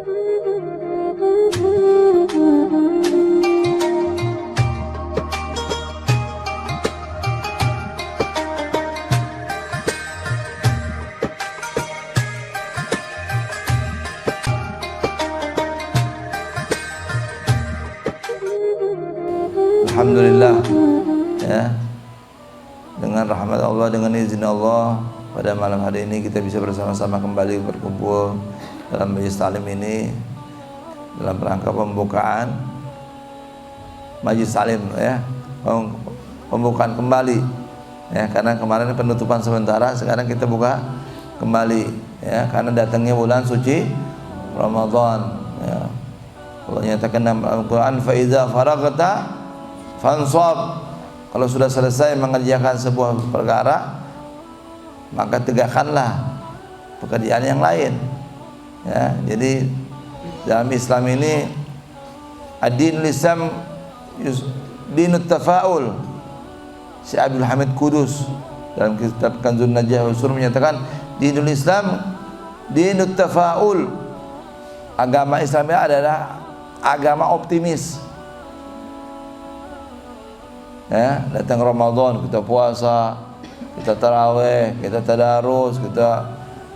Alhamdulillah, ya, dengan rahmat Allah, dengan izin Allah, pada malam hari ini kita bisa bersama-sama kembali berkumpul dalam majelis taklim ini dalam rangka pembukaan majelis taklim, ya, pembukaan kembali, ya, karena kemarin penutupan sementara, sekarang kita buka kembali, ya, karena datangnya bulan suci Ramadan, ya. Allah nyatakan dalam Al-Quran, fa iza faragta fansab, kalau sudah selesai mengerjakan sebuah perkara maka tegakkanlah pekerjaan yang lain, ya. Jadi dalam Islam ini ad-dinul Islam dinut tafaul. Si Abdul Hamid Kudus dalam kitab Kanzun Najah Usur menyatakan dinul Islam dinut tafaul. Agama Islam adalah agama optimis. Ya, datang Ramadan kita puasa, kita tarawih, kita tadarus, kita,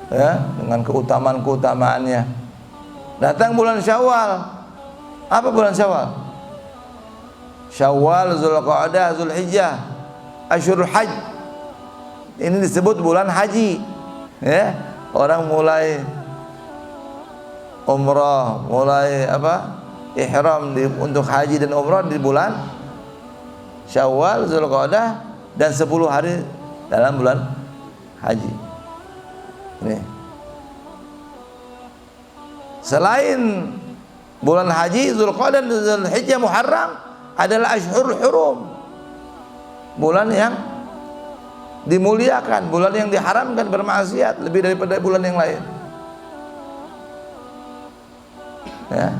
ya, dengan keutamaan-keutamaannya. Datang bulan Syawal. Apa bulan Syawal? Syawal, Zulqa'dah, Zulhijjah, Asyhurul Hajj. Ini disebut bulan haji. Ya, orang mulai umrah, mulai ihram untuk haji dan umrah di bulan Syawal, Zulqa'dah, dan 10 hari dalam bulan haji. Ini. Selain bulan haji, Zulqa'dah dan Zulhijjah, Muharram adalah Asyhurul Hurum. Bulan yang dimuliakan, bulan yang diharamkan bermaksiat lebih daripada bulan yang lain. Ya.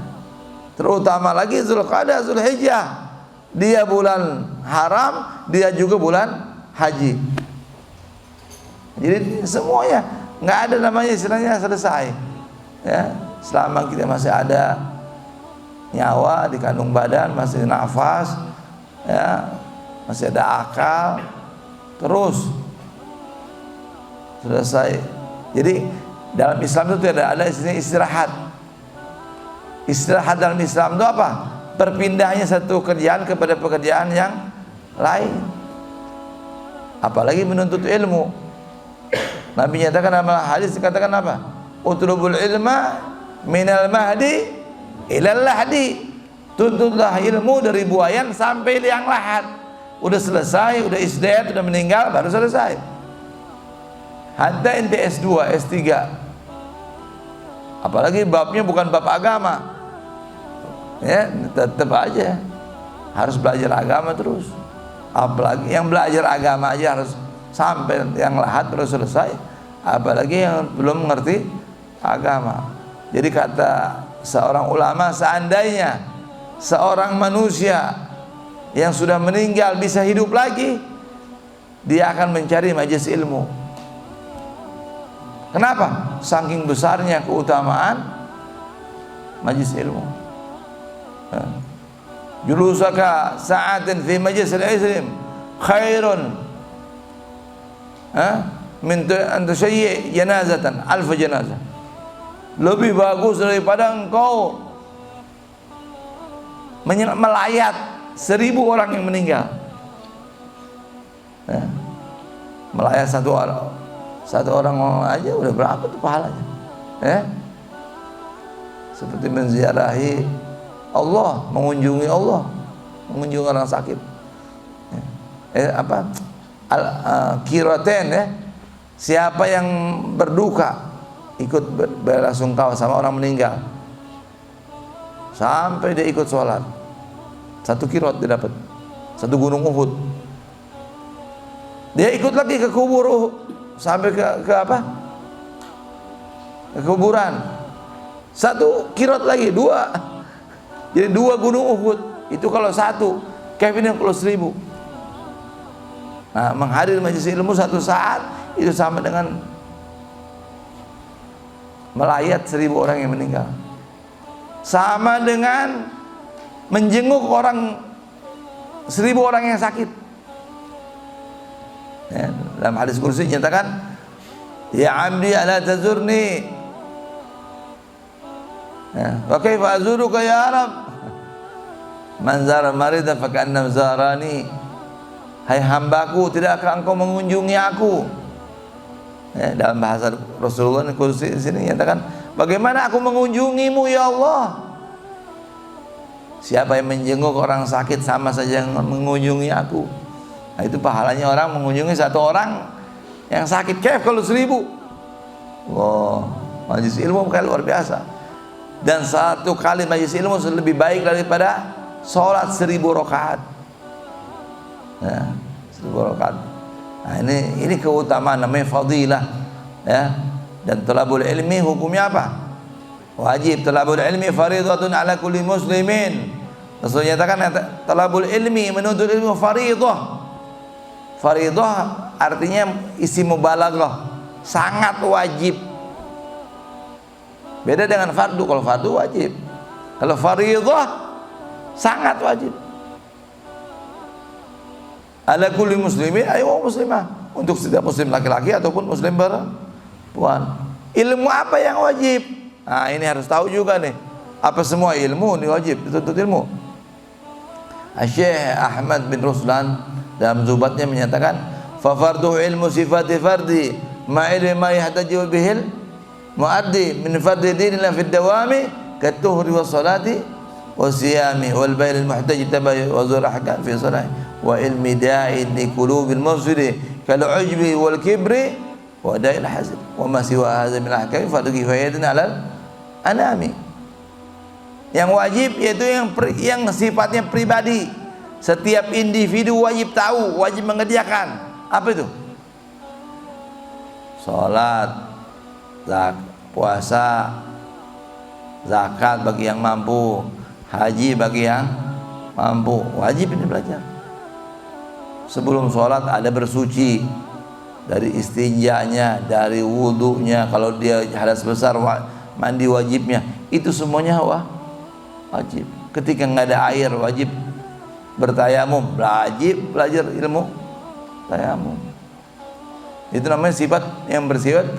Terutama lagi Zulqa'dah, Zulhijjah, dia bulan haram, dia juga bulan haji. Jadi semuanya nggak ada namanya istilahnya selesai, ya. Selama kita masih ada nyawa di kandung badan, masih nafas, ya, masih ada akal, terus selesai. Jadi dalam Islam itu ada istilah istirahat. Istirahat dalam Islam itu apa? Berpindahnya satu kerjaan kepada pekerjaan yang lain. Apalagi menuntut ilmu. Nabi nyatakan dalam hadis, dikatakan apa? Utlubul ilma minal mahdi ilal lahdi. Tuntutlah ilmu dari buayan sampai liang lahat. Udah selesai, udah isdat, udah meninggal, baru selesai. Hatta ente S2, S3. Apalagi babnya bukan bab agama, ya, tetap aja harus belajar agama terus. Apalagi yang belajar agama aja harus sampai yang lahat baru selesai, apalagi yang belum mengerti agama. Jadi kata seorang ulama, seandainya seorang manusia yang sudah meninggal bisa hidup lagi, dia akan mencari majelis ilmu. Kenapa? Saking besarnya keutamaan majelis ilmu. Julusaka sa'atan fi majlis al-ilm khairun min an tushayyi janazatan alf janazah. Lebih bagus daripada engkau melayat 1000 orang yang meninggal. Melayat satu orang aja udah berapa tuh pahalanya, ya? Seperti menziarahi Allah, mengunjungi Allah, mengunjungi orang sakit. Kiraten, ya. Siapa yang berduka ikut belasungkawa sama orang meninggal, sampai dia ikut sholat, 1 kirot dia dapat, 1 gunung Uhud. Dia ikut lagi ke kubur sampai ke kuburan, 1 kirot lagi, 2. Jadi 2 gunung Uhud. Itu kalau 1, Kevin yang kalau 1000. Nah, menghadiri majelis ilmu 1 saat itu sama dengan melayat 1000 orang yang meninggal. sama dengan menjenguk 1000 orang yang sakit. Ya, dalam hadis kursi nyatakan, ya abdi ala tazurni, ya, wa kaifa azuruka ya Arab, man zara marida fa ka'annam zarani. Hai hambaku, tidakkah engkau mengunjungi aku? Ya, dalam bahasa Rasulullah kursi di sini nyatakan, bagaimana aku mengunjungimu ya Allah? Siapa yang menjenguk orang sakit sama saja yang mengunjungi aku. Nah, itu pahalanya orang mengunjungi satu orang yang sakit. Kef kalau 1000. Wah, majelis ilmu bukan luar biasa. Dan satu kali majelis ilmu lebih baik daripada sholat 1000 rakaat. Ya, 1000 rakaat. Nah, ini keutamaan, namanya fadilah. Ya. Dan talabul ilmi hukumnya apa? Wajib. Talabul ilmi faridatun ala kulli muslimin. Rasulullah nyatakan talabul ilmi, menuntut ilmu faridah. Faridah artinya isi mubalaghah, sangat wajib. Beda dengan fardu. Kalau fardu wajib, kalau faridah sangat wajib. Ala kulli muslimin, ayo muslimah, untuk setiap muslim laki-laki ataupun muslim perempuan. Ilmu apa yang wajib? Nah, ini harus tahu juga nih. Apa semua ilmu ini wajib dituntut ilmu? Syekh Ahmad bin Ruslan dalam zubatnya menyatakan, fa fardu ilmu sifati fardi ma ilmi ma yahtaju bihil muaddi min fardi dinillah fid dawami katuhri was salati was siyami wal bail al muhtaj tabayyu wa zur ahkam fi salah wa ilmi da'in li qulubil mufsidi kal ujbi wal kibri wa da'il hasad wa ma siwa hadza min ahkam fardu kifayatin alal anami. Yang wajib yaitu yang sifatnya pribadi. Setiap individu wajib tahu, wajib mengerjakan. Apa itu? Salat, puasa, zakat bagi yang mampu, haji bagi yang mampu. Wajib ini belajar. Sebelum sholat ada bersuci, dari istinjanya, dari wudunya. Kalau dia hadas besar, mandi wajibnya. Itu semuanya wajib. Ketika nggak ada air, wajib bertayamum. Wajib belajar ilmu tayamum. Itu namanya sifat yang bersifat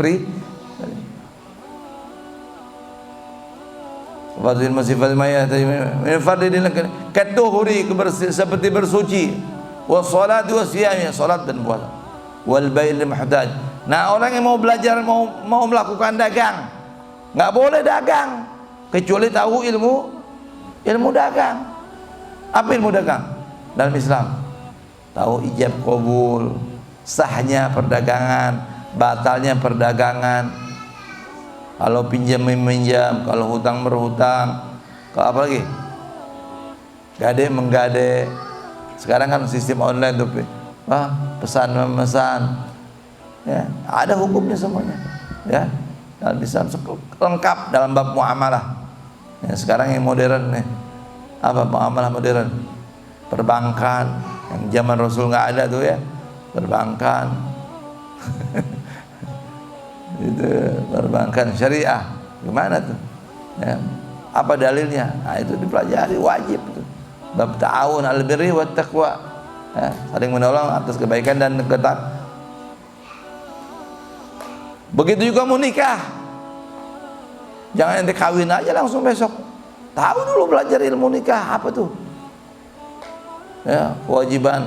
fardil masifat maya min fardil katuhuri, seperti bersuci, wassalat wasiyam, salat dan puasa, wal bail muhdaj. Nah, orang yang mau belajar, mau melakukan dagang, nggak boleh dagang kecuali tahu ilmu dagang. Apa ilmu dagang dalam Islam? Tahu ijab qabul, sahnya perdagangan, batalnya perdagangan, kalau pinjam meminjam, kalau hutang berhutang, kalau apa lagi? Gade menggade. Sekarang kan sistem online tuh, pesan memesan, ya, ada hukumnya semuanya, ya. Dalam Islam lengkap dalam bab muamalah. Ya, sekarang yang modern nih, apa muamalah modern? Perbankan, yang zaman Rasul nggak ada tuh ya, perbankan. Itu perbankan syariah, gimana tuh? Ya, apa dalilnya? Nah, itu dipelajari, wajib tuh. Bab ta'awun al birri wat taqwa, ya, saling menolong atas kebaikan dan ketakwaan. Begitu juga mau nikah. Jangan ente kawin aja langsung besok. Tahu dulu, belajar ilmu nikah apa tuh? Ya, kewajiban,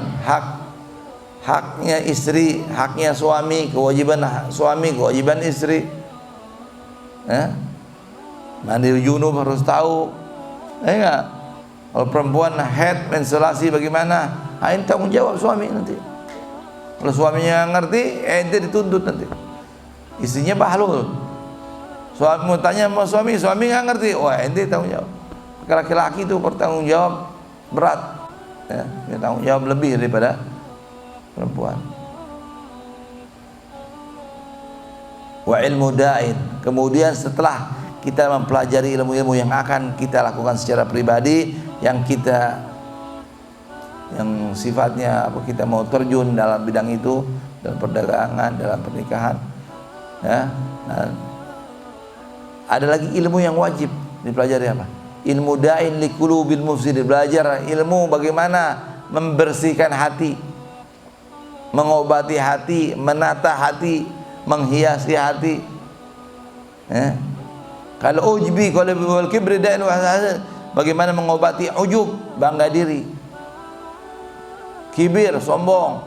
haknya istri, haknya suami, kewajiban suami, kewajiban istri. Ya. Mandi junub harus tahu. Enggak. Kalau perempuan haid, menstruasi bagaimana? Ini tanggung jawab suami nanti. Kalau suaminya ngerti, ente dituntut nanti. Istrinya bahlul. Suami mau tanya sama suami nggak ngerti, wah ente tanggung jawab. Laki-laki itu bertanggung jawab berat, ya, dia tanggung jawab lebih daripada perempuan. Wa ilmu da'in. Kemudian setelah kita mempelajari ilmu-ilmu yang akan kita lakukan secara pribadi, yang sifatnya apa, kita mau terjun dalam bidang itu, dalam perdagangan, dalam pernikahan, ya. Nah, ada lagi ilmu yang wajib dipelajari, apa? ilmu da'in liqulubil mufsidin, belajar ilmu bagaimana membersihkan hati, mengobati hati, menata hati, menghiasi hati. Kalau ujbi, kalau wal kibri da'in wa hasan, bagaimana mengobati ujub, bangga diri, kibir, sombong,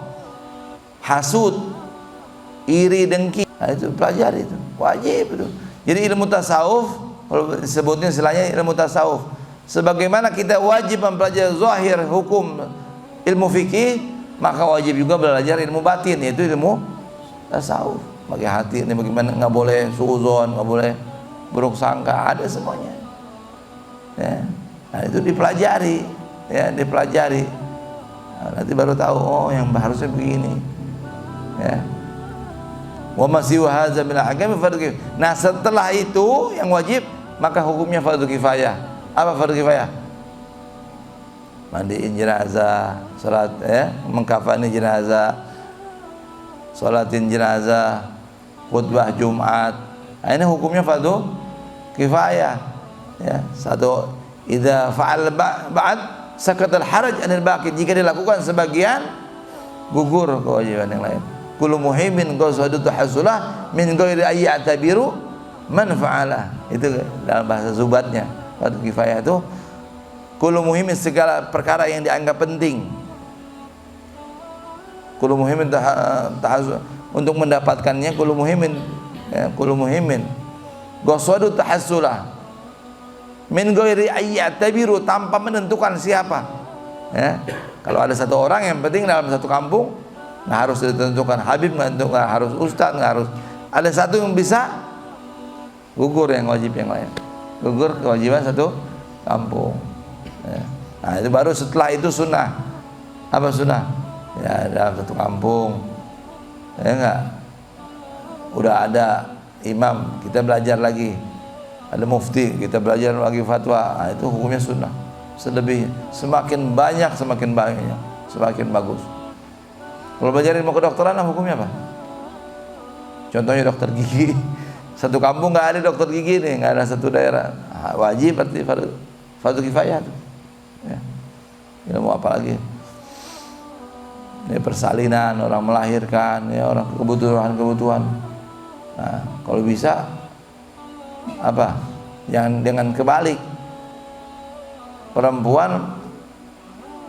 hasud, iri, dengki. Nah, itu pelajari, itu wajib itu. Jadi ilmu tasawuf, kalau disebutnya istilahnya ilmu tasawuf, sebagaimana kita wajib mempelajari zahir hukum ilmu fikih, maka wajib juga belajar ilmu batin, yaitu ilmu tasawuf. Bagi hati ini bagaimana, nggak boleh suuzon, nggak boleh buruk sangka, ada semuanya. Ya. Nah, itu dipelajari, ya, dipelajari. Nah, nanti baru tahu, oh yang harusnya begini. Ya. Wa masih hadza min al-ahkam fardhu kifayah. Nah, setelah itu yang wajib, maka hukumnya fardhu kifayah. Apa fardhu kifayah? Mandiin jenazah, salat, mengkafani jenazah, salatin jenazah, khutbah Jumat. Nah, ini hukumnya fardhu kifayah. Ya, satu, idza fa'al ba'd sakatal haraj anil baqi, jika dilakukan sebagian gugur kewajiban yang lain. Kullu muhimin qasadu hasulah min ghairi ayyatabiru man fa'ala. Itu dalam bahasa Zubatnya. Fardhu kifayah itu kullu muhimin, segala perkara yang dianggap penting. Kullu muhimin untuk mendapatkannya, kullu muhimin, ya, kullu muhimin qasadu tahassulah min ghairi ayyatabiru, tanpa menentukan siapa. Ya. Kalau ada satu orang yang penting dalam satu kampung, nggak harus ditentukan habib, nggak harus ustadz, nggak harus. Ada satu yang bisa, gugur yang wajib yang lain, gugur kewajiban satu kampung. Ya. Nah, itu baru setelah itu sunnah. Apa sunnah? Ya, dalam satu kampung, ya enggak, udah ada imam, kita belajar lagi, ada mufti, kita belajar lagi fatwa. Nah, itu hukumnya sunnah. Selebih, semakin banyak semakin bagus. Kalau belajar ilmu kedokteran, hukumnya apa? Contohnya dokter gigi, satu kampung nggak ada dokter gigi nih, nggak ada satu daerah. Nah, wajib berarti fardhu kifayah tuh. Ya. Ilmu apa lagi? Ini persalinan, orang melahirkan, ya, orang kebutuhan. Nah, kalau bisa apa? Jangan dengan kebalik. Perempuan,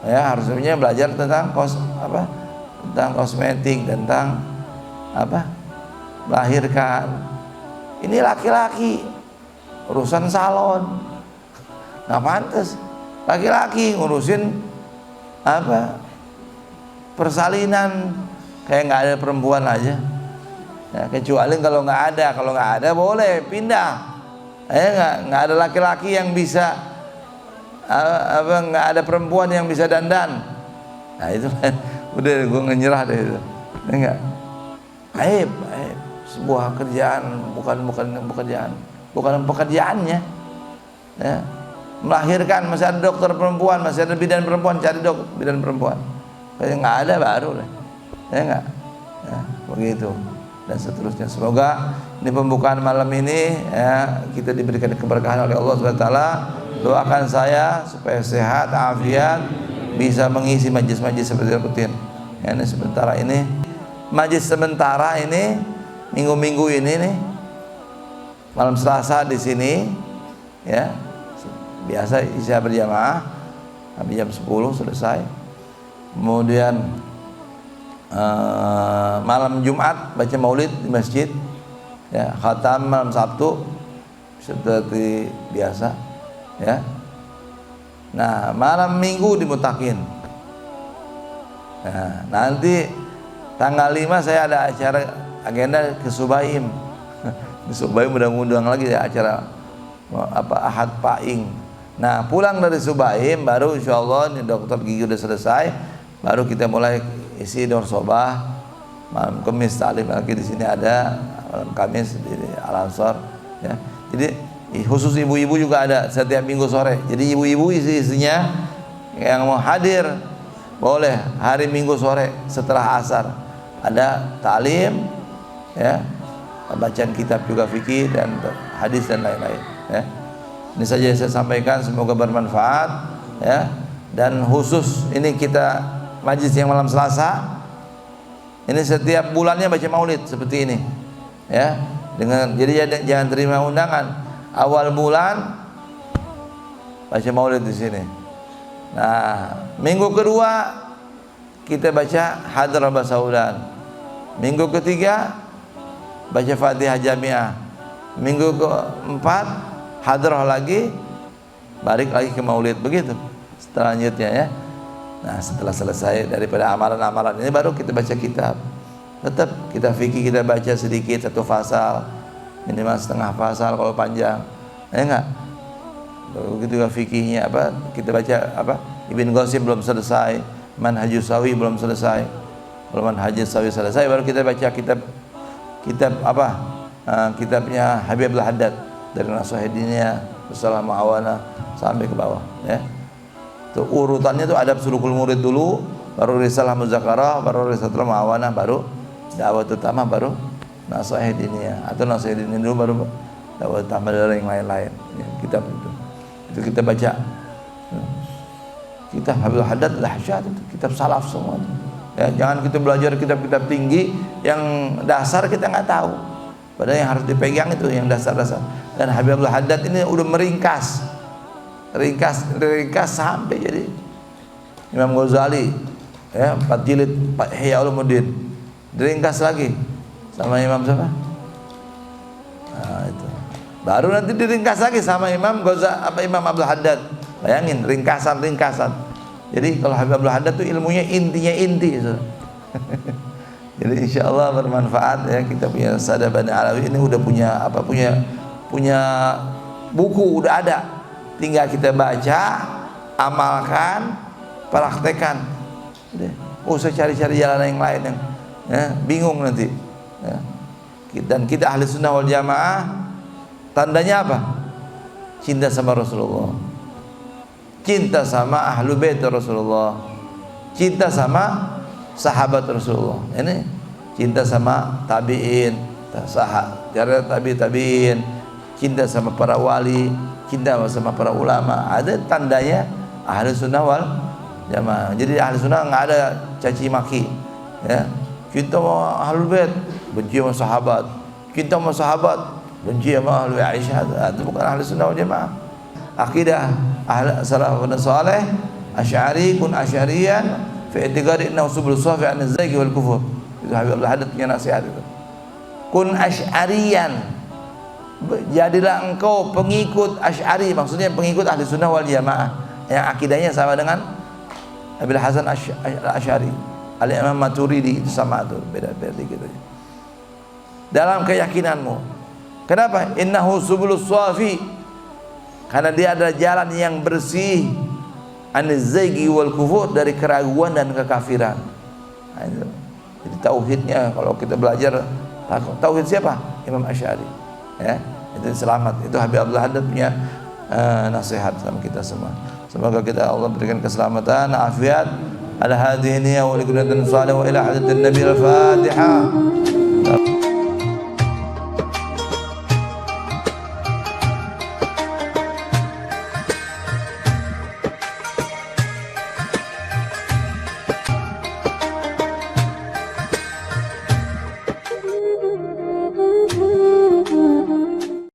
ya, harusnya belajar tentang tentang kosmetik, tentang melahirkan. Ini laki-laki urusan salon, nggak pantas. Laki-laki ngurusin persalinan, kayak nggak ada perempuan aja. Ya, kecuali kalau nggak ada boleh pindah. Nggak ada laki-laki yang bisa nggak ada perempuan yang bisa dandan. Nah, itu udah gue nyerah deh itu. Enggak. Aib. Sebuah kerjaan bukan pekerjaannya. Ya. Melahirkan masih ada dokter perempuan, masih ada bidan perempuan, cari bidan perempuan. Kalau nggak ada baru deh. Ya enggak. Ya, begitu. Dan seterusnya. Semoga di pembukaan malam ini, ya, kita diberikan keberkahan oleh Allah Subhanahu wa taala. Doakan saya supaya sehat, afiat, bisa mengisi majlis-majlis seperti rutin. Ya, ini sementara ini, majlis sementara ini, minggu-minggu ini nih, malam Selasa di sini, ya, biasa isya berjamaah, habis jam 10 selesai. Kemudian malam Jumat baca maulid di masjid, ya, khatam malam Sabtu seperti biasa. Ya. Nah, malam Minggu di Mutakin. Nah, nanti tanggal 5 saya ada acara agenda ke Subaim. Di Subaim udah ngundang lagi ya, acara Ahad Paing. Nah, pulang dari Subaim baru insyaallah ini dokter gigi udah selesai, baru kita mulai isi Dorsobah. Malam Kamis taklim lagi di sini ada, malam Kamis di Al-Ansor, ya. Jadi khusus ibu-ibu juga ada setiap minggu sore. Jadi ibu-ibu isinya yang mau hadir boleh hari Minggu sore setelah asar ada taklim, ya, bacaan kitab juga fikih dan hadis dan lain-lain, ya. Ini saja yang saya sampaikan, semoga bermanfaat ya. Dan khusus ini kita majlis yang malam Selasa ini setiap bulannya baca maulid seperti ini ya. Jadi jangan terima undangan awal bulan baca maulid di sini. Nah, minggu kedua kita baca hadrah basaulan. Minggu ketiga baca Fatihah Jamiah. Minggu keempat hadrah lagi, balik lagi ke maulid, begitu selanjutnya ya. Nah, setelah selesai daripada amalan-amalan ini baru kita baca kitab. Tetap kita fikih, kita baca sedikit, satu pasal, minimal setengah pasal kalau panjang, ya enggak? Begitu juga fikihnya apa? Kita baca apa? Ibn Qasim belum selesai, Manhajus Sawi belum selesai. Kalau Manhajus Sawi selesai baru kita baca kitab apa? Kitabnya Habibul Haddad dari Nasuhidinnya Risalah Mu'awana sampai ke bawah ya. Tuh urutannya tuh adab sulukul murid dulu, baru Risalah Muzakarah, baru Risalah Mu'awana, baru Da'wat Utama, baru Nasuhidinnya atau Nasuhidin dulu, baru Da'wat Utama dan yang lain-lain ya, kitab itu kita baca. Kitab Habibul Haddad dahsyat, itu kitab salaf semua itu. Ya, jangan kita belajar kitab-kitab tinggi yang dasar kita nggak tahu. Padahal yang harus dipegang itu yang dasar-dasar. Dan Habibul Haddad ini udah meringkas sampai jadi Imam Ghazali ya, 4 jilid Ihya Ulumuddin diringkas lagi sama Imam siapa? Nah, itu. Baru nanti diringkas lagi sama Imam Imam Abdul Haddad. Bayangin ringkasan. Jadi kalau Habibul Haddad itu ilmunya intinya inti. Jadi insya Allah bermanfaat ya. Kita punya Sada Bani Alawi ini udah punya buku, udah ada, tinggal kita baca, amalkan, praktekan. Usah cari-cari jalan yang lain yang ya, bingung nanti ya. Dan kita ahli sunnah wal jamaah, tandanya apa? Cinta sama Rasulullah, cinta sama ahlu bait Rasulullah, cinta sama sahabat Rasulullah. Ini cinta sama tabi'in, cara tabi'in, cinta sama para wali, cinta sama para ulama. Ada tandanya ahli sunnah wal jamaah. Jadi ahli sunnah nggak ada caci maki ya. Cinta sama ahlul bait, benci sama sahabat. Cinta sama sahabat, benci sama ahli Aisyah. Itu bukan ahli sunnah wal jamaah. Akidah ahli salafun salih Asy'ari, kun asy'ariyan fi i'tiqadi innahu subul safi an az-zayg wal kufur. Itu Habib Abdul Haddad punya nasihat itu. Kun asy'ariyan, jadilah engkau pengikut Asy'ari, maksudnya pengikut ahli sunnah wal jamaah yang akidahnya sama dengan Abil Hasan Asy'ari, Al-Imam Maturidi, itu sama tuh, beda-beda gitu. Dalam keyakinanmu. Kenapa? Innahu subulus safi, karena dia adalah jalan yang bersih, an-zaygi wal kufur, dari keraguan dan kekafiran. Nah, itu. Jadi tauhidnya kalau kita belajar tauhid siapa? Imam Asy'ari. Ya, itu selamat. Itu Habib Abdul Haddad punya nasihat sama kita semua. Semoga kita Allah berikan keselamatan, afiat. Ala hadhihi niyya wa likulli salih wa ila hadatin nabi al-Fatihah.